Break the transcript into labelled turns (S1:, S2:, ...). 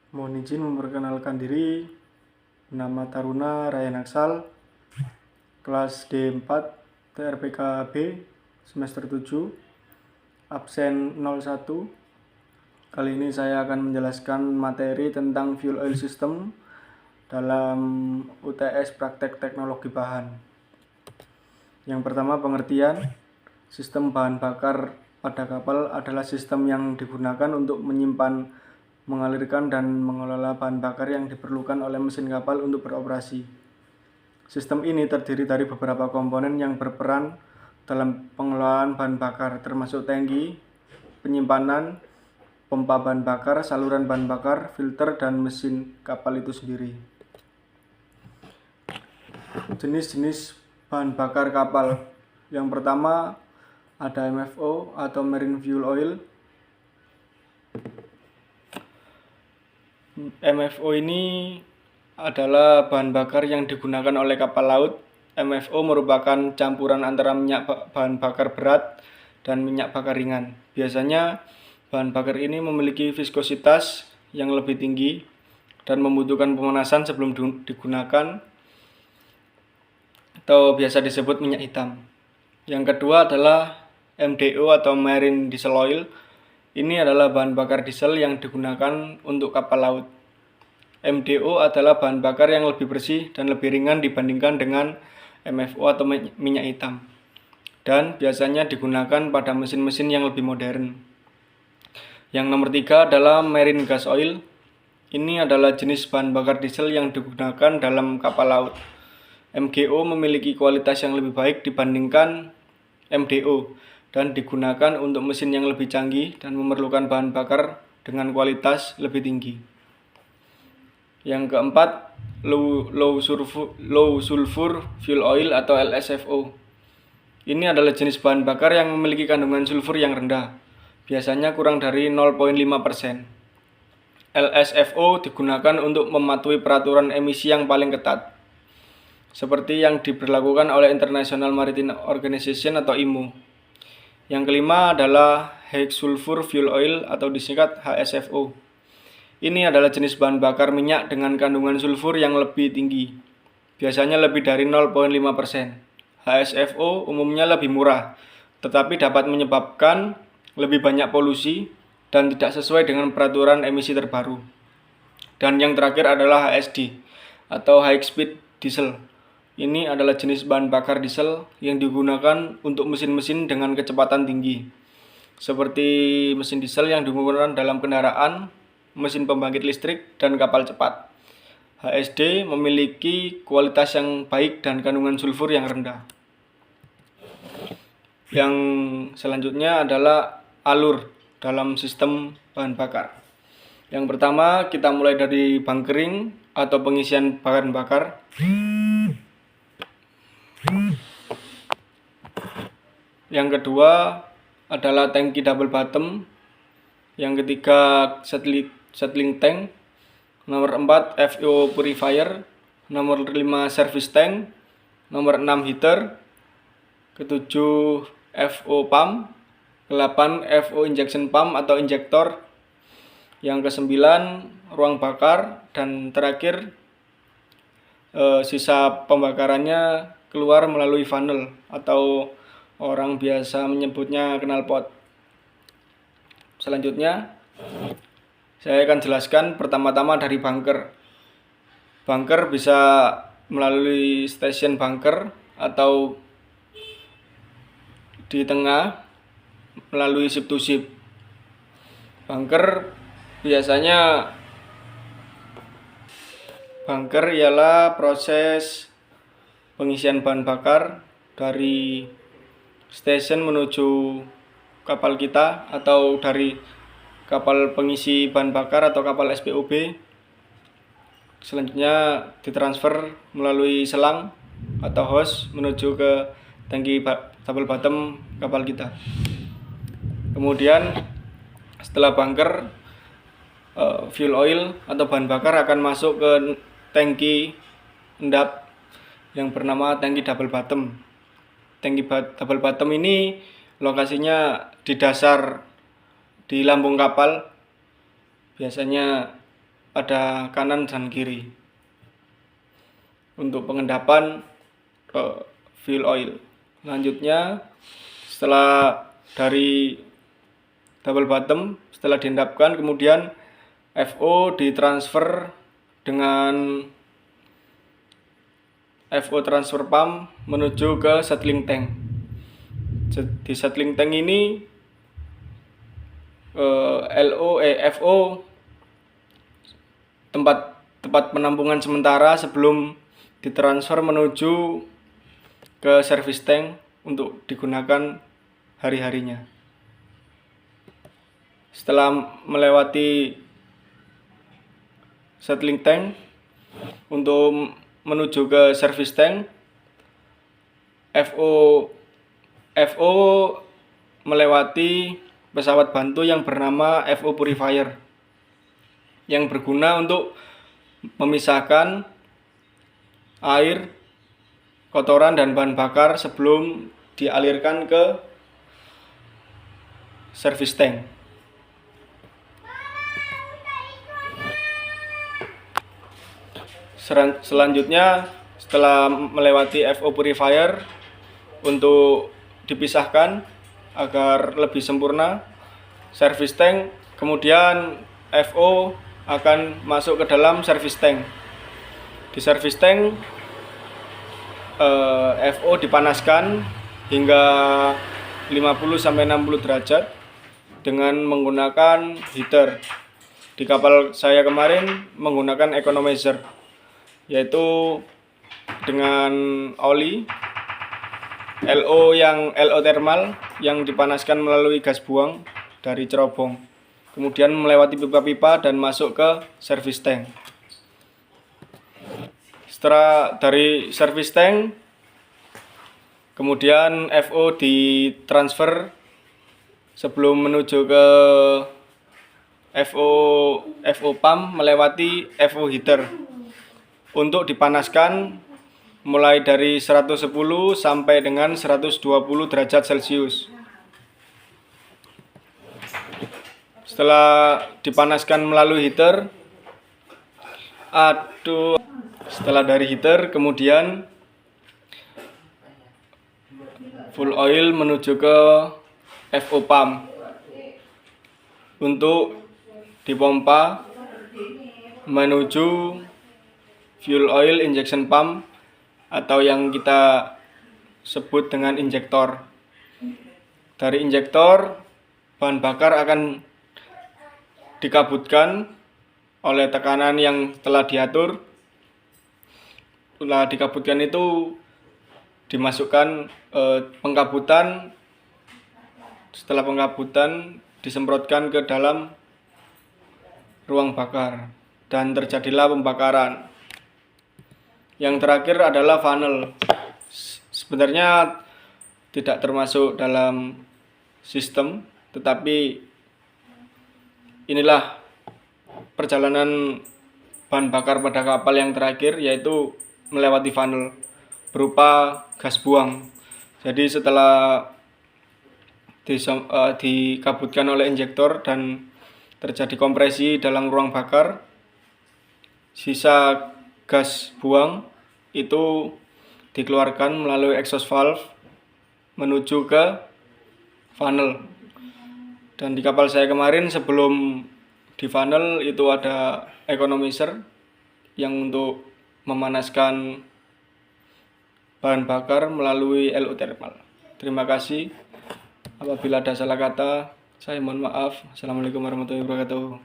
S1: Mohon izin memperkenalkan diri, nama Taruna Ryan Aksal, kelas D4 TRPK B, semester 7, absen 01. Kali ini saya akan menjelaskan materi tentang fuel oil system dalam UTS Praktek Teknologi Bahan. Yang pertama, pengertian. Sistem bahan bakar pada kapal adalah sistem yang digunakan untuk menyimpan, mengalirkan, dan mengelola bahan bakar yang diperlukan oleh mesin kapal untuk beroperasi. Sistem ini terdiri dari beberapa komponen yang berperan dalam pengelolaan bahan bakar, termasuk tangki, penyimpanan, pompa bahan bakar, saluran bahan bakar, filter, dan mesin kapal itu sendiri. Jenis-jenis bahan bakar kapal. Yang pertama ada MFO atau Marine Fuel Oil. MFO ini adalah bahan bakar yang digunakan oleh kapal laut. MFO merupakan campuran antara minyak bahan bakar berat dan minyak bakar ringan. Biasanya bahan bakar ini memiliki viskositas yang lebih tinggi dan membutuhkan pemanasan sebelum digunakan, atau biasa disebut minyak hitam. Yang kedua adalah MDO atau Marine Diesel Oil. Ini adalah bahan bakar diesel yang digunakan untuk kapal laut. MDO adalah bahan bakar yang lebih bersih dan lebih ringan dibandingkan dengan MFO atau minyak hitam, dan biasanya digunakan pada mesin-mesin yang lebih modern. Yang nomor 3 adalah Marine Gas Oil. Ini adalah jenis bahan bakar diesel yang digunakan dalam kapal laut. MGO memiliki kualitas yang lebih baik dibandingkan MDO dan digunakan untuk mesin yang lebih canggih dan memerlukan bahan bakar dengan kualitas lebih tinggi. Yang keempat, low sulfur fuel oil atau LSFO. Ini adalah jenis bahan bakar yang memiliki kandungan sulfur yang rendah, biasanya kurang dari 0,5%. LSFO digunakan untuk mematuhi peraturan emisi yang paling ketat, seperti yang diberlakukan oleh International Maritime Organization atau IMO. Yang kelima adalah High Sulfur Fuel Oil atau disingkat HSFO. Ini adalah jenis bahan bakar minyak dengan kandungan sulfur yang lebih tinggi, biasanya lebih dari 0,5%. HSFO umumnya lebih murah, tetapi dapat menyebabkan lebih banyak polusi dan tidak sesuai dengan peraturan emisi terbaru. Dan yang terakhir adalah HSD atau High Speed Diesel. Ini adalah jenis bahan bakar diesel yang digunakan untuk mesin-mesin dengan kecepatan tinggi, seperti mesin diesel yang digunakan dalam kendaraan, mesin pembangkit listrik, dan kapal cepat. HSD memiliki kualitas yang baik dan kandungan sulfur yang rendah. Yang selanjutnya adalah alur dalam sistem bahan bakar. Yang pertama, kita mulai dari bunkering atau pengisian bahan bakar. Yang kedua adalah tangki double bottom. Yang ketiga settling tank. Nomor 4 FO purifier. Nomor 5 service tank. Nomor 6 heater. Ketujuh FO pump. 8 FO injection pump atau injektor. Yang ke-9 ruang bakar. Dan terakhir sisa pembakarannya keluar melalui funnel atau orang biasa menyebutnya knalpot. Selanjutnya saya akan jelaskan pertama-tama dari bunker. Bunker bisa melalui stasiun bunker atau di tengah melalui ship to ship. Bunker ialah proses pengisian bahan bakar dari stasiun menuju kapal kita atau dari kapal pengisi bahan bakar atau kapal SPOB. Selanjutnya ditransfer melalui selang atau hose menuju ke tangki double bottom kapal kita. Kemudian setelah bunker, fuel oil atau bahan bakar akan masuk ke tangki endap yang bernama tangki double bottom. Tangki double bottom ini lokasinya di dasar di lambung kapal. Biasanya ada kanan dan kiri untuk pengendapan fuel oil. Selanjutnya setelah dari double bottom, setelah diendapkan, kemudian FO ditransfer dengan FO transfer pump menuju ke settling tank. Di settling tank ini FO tempat penampungan sementara sebelum ditransfer menuju ke service tank untuk digunakan hari-harinya. Setelah melewati settling tank untuk menuju ke service tank, FO melewati pesawat bantu yang bernama FO Purifier yang berguna untuk memisahkan air, kotoran, dan bahan bakar sebelum dialirkan ke service tank. Selanjutnya, setelah melewati FO Purifier untuk dipisahkan agar lebih sempurna service tank, kemudian FO akan masuk ke dalam service tank. Di service tank FO dipanaskan hingga 50-60 derajat dengan menggunakan heater. Di kapal saya kemarin menggunakan economizer, yaitu dengan oli LO thermal yang dipanaskan melalui gas buang dari cerobong, kemudian melewati pipa-pipa dan masuk ke service tank. Setelah dari service tank, kemudian FO ditransfer sebelum menuju ke FO pump melewati FO heater untuk dipanaskan mulai dari 110 sampai dengan 120 derajat Celcius. Setelah dipanaskan melalui heater, setelah dari heater, kemudian full oil menuju ke FO pump untuk dipompa menuju fuel oil injection pump atau yang kita sebut dengan injektor. Dari injektor, bahan bakar akan dikabutkan oleh tekanan yang telah diatur. Setelah dikabutkan itu dimasukkan pengkabutan. Setelah pengkabutan disemprotkan ke dalam ruang bakar dan terjadilah pembakaran. Yang terakhir adalah funnel. Sebenarnya tidak termasuk dalam sistem, tetapi inilah perjalanan bahan bakar pada kapal yang terakhir, yaitu melewati funnel berupa gas buang. Jadi setelah dikabutkan oleh injektor dan terjadi kompresi dalam ruang bakar, sisa gas buang itu dikeluarkan melalui exhaust valve menuju ke funnel. Dan di kapal saya kemarin sebelum di funnel itu ada economizer yang untuk memanaskan bahan bakar melalui LO thermal. Terima kasih. Apabila ada salah kata, saya mohon maaf. Assalamualaikum warahmatullahi wabarakatuh.